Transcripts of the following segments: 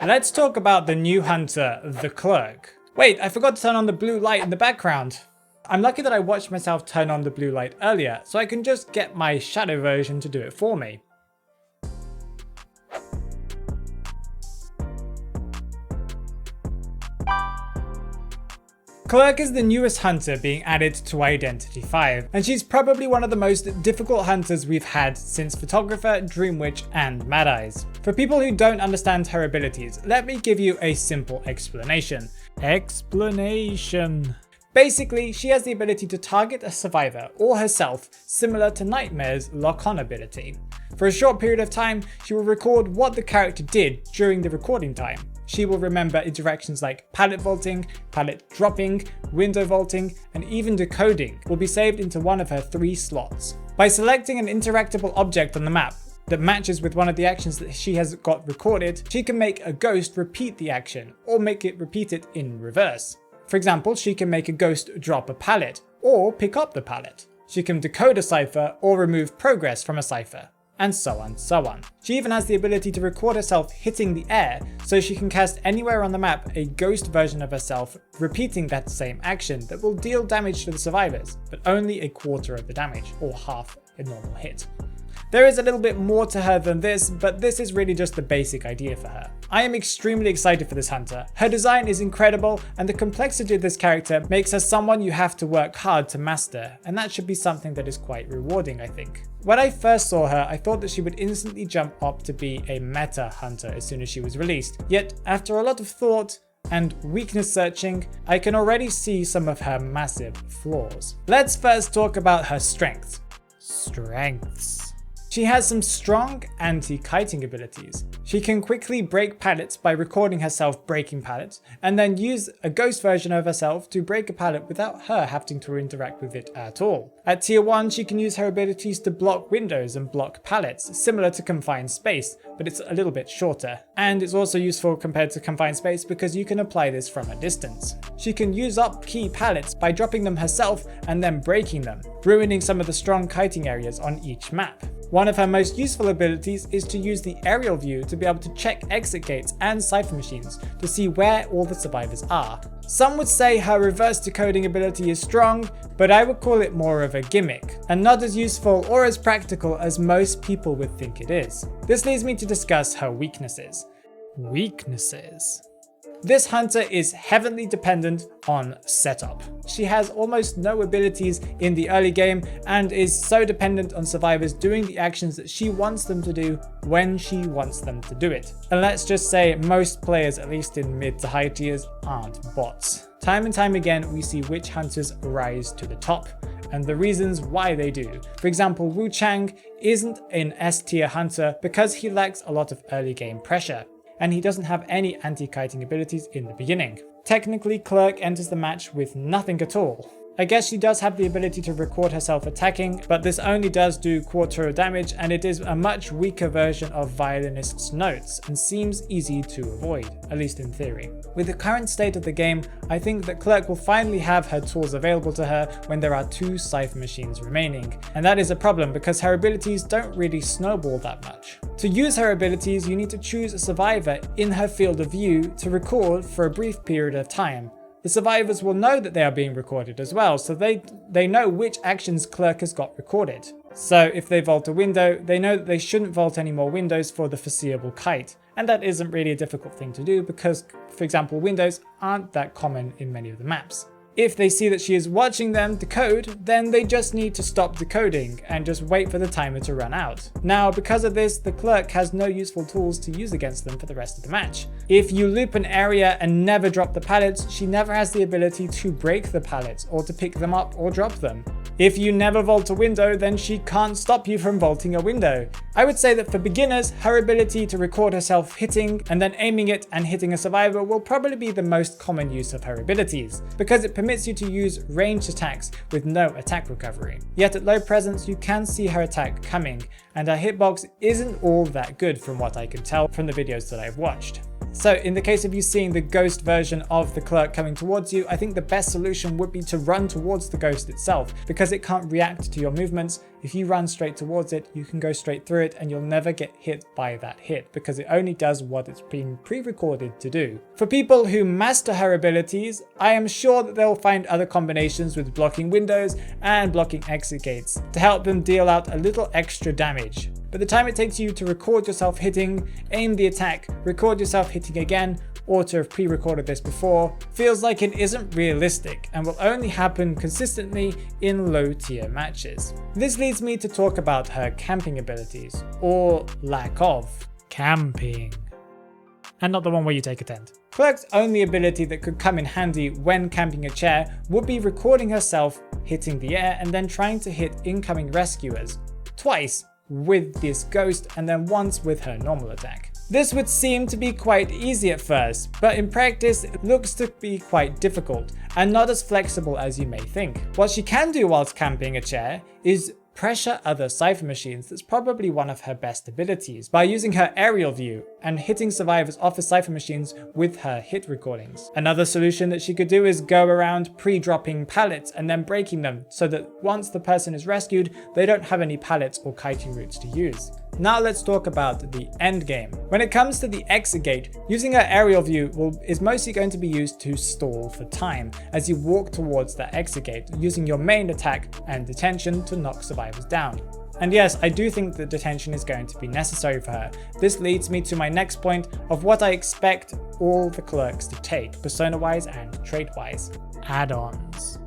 let's talk about the new hunter, the Clerk. Wait, I forgot to turn on the blue light in the background. I'm lucky that I watched myself turn on the blue light earlier, so I can just get my shadow version to do it for me. Clerk is the newest hunter being added to Identity 5, and she's probably one of the most difficult hunters we've had since Photographer, Dream Witch, and Mad Eyes. For people who don't understand her abilities, let me give you a simple explanation. Basically, she has the ability to target a survivor or herself, similar to Nightmare's lock-on ability. For a short period of time, she will record what the character did during the recording time. She will remember interactions like pallet vaulting, pallet dropping, window vaulting, and even decoding will be saved into one of her 3 slots. By selecting an interactable object on the map that matches with one of the actions that she has got recorded, she can make a ghost repeat the action, or make it repeat it in reverse. For example, she can make a ghost drop a pallet, or pick up the pallet. She can decode a cipher, or remove progress from a cipher, and so on, so on. She even has the ability to record herself hitting the air, so she can cast anywhere on the map a ghost version of herself repeating that same action that will deal damage to the survivors, but only a quarter of the damage, or half a normal hit. There is a little bit more to her than this, but this is really just the basic idea for her. I am extremely excited for this hunter. Her design is incredible, and the complexity of this character makes her someone you have to work hard to master, and that should be something that is quite rewarding, I think. When I first saw her, I thought that she would instantly jump up to be a meta hunter as soon as she was released. Yet, after a lot of thought and weakness searching, I can already see some of her massive flaws. Let's first talk about her strengths. She has some strong anti-kiting abilities. She can quickly break pallets by recording herself breaking pallets, and then use a ghost version of herself to break a pallet without her having to interact with it at all. At tier 1, she can use her abilities to block windows and block pallets, similar to Confined Space, but it's a little bit shorter. And it's also useful compared to Confined Space because you can apply this from a distance. She can use up key pallets by dropping them herself and then breaking them, ruining some of the strong kiting areas on each map. One of her most useful abilities is to use the aerial view to be able to check exit gates and cipher machines to see where all the survivors are. Some would say her reverse decoding ability is strong, but I would call it more of a gimmick, and not as useful or as practical as most people would think it is. This leads me to discuss her weaknesses. This hunter is heavily dependent on setup. She has almost no abilities in the early game and is so dependent on survivors doing the actions that she wants them to do when she wants them to do it. And let's just say most players, at least in mid to high tiers, aren't bots. Time and time again, we see witch hunters rise to the top, and the reasons why they do. For example, Wu Chang isn't an S tier hunter because he lacks a lot of early game pressure, and he doesn't have any anti-kiting abilities in the beginning. Technically, Clerk enters the match with nothing at all. I guess she does have the ability to record herself attacking, but this only does do quarter of damage, and it is a much weaker version of Violinist's notes and seems easy to avoid, at least in theory. With the current state of the game, I think that Clerk will finally have her tools available to her when there are 2 cipher machines remaining, and that is a problem because her abilities don't really snowball that much. To use her abilities, you need to choose a survivor in her field of view to record for a brief period of time. The survivors will know that they are being recorded as well, so they know which actions Clerk has got recorded. So if they vault a window, they know that they shouldn't vault any more windows for the foreseeable kite. And that isn't really a difficult thing to do because, for example, windows aren't that common in many of the maps. If they see that she is watching them decode, then they just need to stop decoding and just wait for the timer to run out. Now, because of this, the Clerk has no useful tools to use against them for the rest of the match. If you loop an area and never drop the pallets, she never has the ability to break the pallets or to pick them up or drop them. If you never vault a window, then she can't stop you from vaulting a window. I would say that for beginners, her ability to record herself hitting and then aiming it and hitting a survivor will probably be the most common use of her abilities, because it permits you to use ranged attacks with no attack recovery. Yet at low presence, you can see her attack coming, and her hitbox isn't all that good from what I can tell from the videos that I've watched. So in the case of you seeing the ghost version of the Clerk coming towards you, I think the best solution would be to run towards the ghost itself, because it can't react to your movements. If you run straight towards it, you can go straight through it and you'll never get hit by that hit, because it only does what it's been pre-recorded to do. For people who master her abilities, I am sure that they'll find other combinations with blocking windows and blocking exit gates to help them deal out a little extra damage. But the time it takes you to record yourself hitting, aim the attack, record yourself hitting again, or to have pre-recorded this before, feels like it isn't realistic and will only happen consistently in low tier matches. This leads me to talk about her camping abilities, or lack of camping. And not the one where you take a tent. Clerk's only ability that could come in handy when camping a chair would be recording herself hitting the air and then trying to hit incoming rescuers, twice with this ghost and then once with her normal attack. This would seem to be quite easy at first, but in practice it looks to be quite difficult and not as flexible as you may think. What she can do whilst camping a chair is pressure other cipher machines. That's probably one of her best abilities, by using her aerial view and hitting survivors off of cipher machines with her hit recordings. Another solution that she could do is go around pre-dropping pallets and then breaking them, so that once the person is rescued, they don't have any pallets or kiting routes to use. Now let's talk about the end game. When it comes to the exit gate, using her aerial view is mostly going to be used to stall for time as you walk towards that exit gate, using your main attack and detention to knock survivors down. And yes, I do think that detention is going to be necessary for her. This leads me to my next point of what I expect all the clerks to take, persona-wise and trait-wise. Add-ons.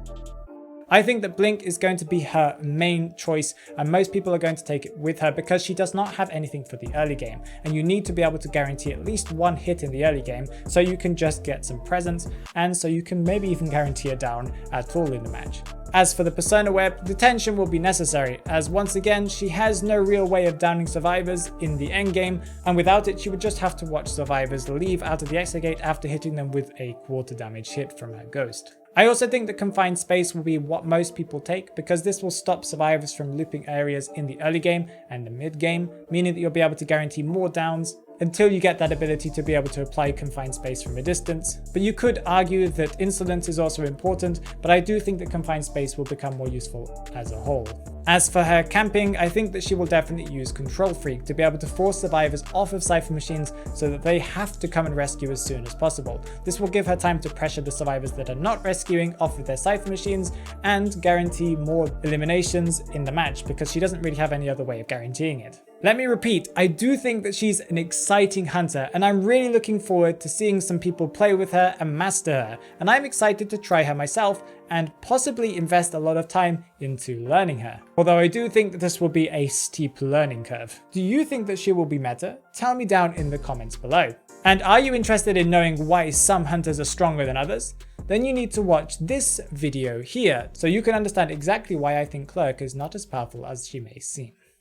I think that Blink is going to be her main choice, and most people are going to take it with her because she does not have anything for the early game, and you need to be able to guarantee at least one hit in the early game so you can just get some presence, and so you can maybe even guarantee a down at all in the match. As for the persona web, detention will be necessary, as once again she has no real way of downing survivors in the endgame, and without it she would just have to watch survivors leave out of the exit gate after hitting them with a quarter damage hit from her ghost. I also think that confined space will be what most people take, because this will stop survivors from looping areas in the early game and the mid game, meaning that you'll be able to guarantee more downs until you get that ability to be able to apply confined space from a distance. But you could argue that insolence is also important, but I do think that confined space will become more useful as a whole. As for her camping, I think that she will definitely use Control Freak to be able to force survivors off of cipher machines so that they have to come and rescue as soon as possible. This will give her time to pressure the survivors that are not rescuing off of their cipher machines and guarantee more eliminations in the match, because she doesn't really have any other way of guaranteeing it. Let me repeat, I do think that she's an exciting hunter, and I'm really looking forward to seeing some people play with her and master her, and I'm excited to try her myself and possibly invest a lot of time into learning her. Although I do think that this will be a steep learning curve. Do you think that she will be meta? Tell me down in the comments below. And are you interested in knowing why some hunters are stronger than others? Then you need to watch this video here, so you can understand exactly why I think Clerk is not as powerful as she may seem.